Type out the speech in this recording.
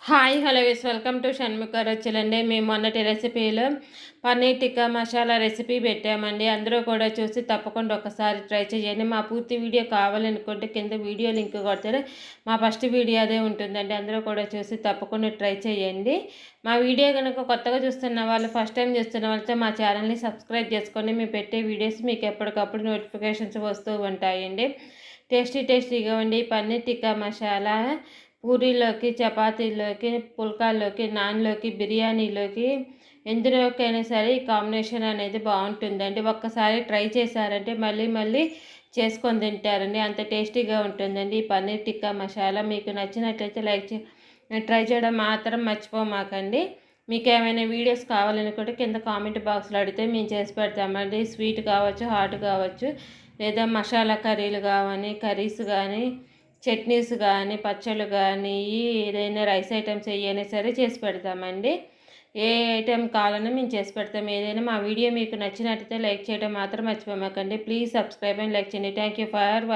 Hi hello welcome to Shanmukha రుచులండి. మేము మొన్నటి రెసిపీలో పన్నీర్ టిక్కా మసాలా రెసిపీ పెట్టామండి. అందరూ కూడా చూసి తప్పకుండా ఒకసారి ట్రై చేయండి. మా పూర్తి వీడియో కావాలనుకుంటే కింద వీడియో లింక్ కొడితే మా ఫస్ట్ వీడియో అదే ఉంటుందండి. అందరూ కూడా చూసి తప్పకుండా ట్రై చేయండి. మా వీడియో కనుక కొత్తగా చూస్తున్న వాళ్ళు, ఫస్ట్ టైం చూస్తున్న వాళ్ళతో మా ఛానల్ని సబ్స్క్రైబ్ చేసుకోండి. మేము పెట్టే వీడియోస్ మీకు ఎప్పటికప్పుడు నోటిఫికేషన్స్ వస్తూ ఉంటాయండి. టేస్టీగా ఉండి పన్నీర్ టిక్కా మసాలా పూరీలోకి, చపాతీలోకి, పుల్కాల్లోకి, నాన్‌లోకి, బిర్యానీలోకి ఎందులోకైనా సరే ఈ కాంబినేషన్ అనేది బాగుంటుందండి. ఒక్కసారి ట్రై చేశారంటే మళ్ళీ మళ్ళీ చేసుకొని తింటారండి. అంత టేస్టీగా ఉంటుందండి ఈ పన్నీర్ టిక్కా మసాలా. మీకు నచ్చినట్లయితే ట్రై చేయడం మాత్రం మర్చిపోమాకండి. మీకు ఏమైనా వీడియోస్ కావాలనుకుంటే కింద కామెంట్ బాక్స్లో అడిగితే మేము చేసి పెడతామండి. స్వీట్ కావచ్చు, హాట్ కావచ్చు, లేదా మసాలా కర్రీస్ కానీ, చట్నీస్ కానీ, పచ్చళ్ళు కానీ, ఏదైనా రైస్ ఐటమ్స్ ఏవైనా సరే చేసి పెడతామండి. ఏ ఐటెం కావాలన్నా మేము చేసి పెడతాం. ఏదైనా మా వీడియో మీకు నచ్చినట్టయితే లైక్ చేయడం మాత్రం మర్చిపోమాకండి. ప్లీజ్ సబ్స్క్రైబ్ అండ్ లైక్ చేయండి. Thank you for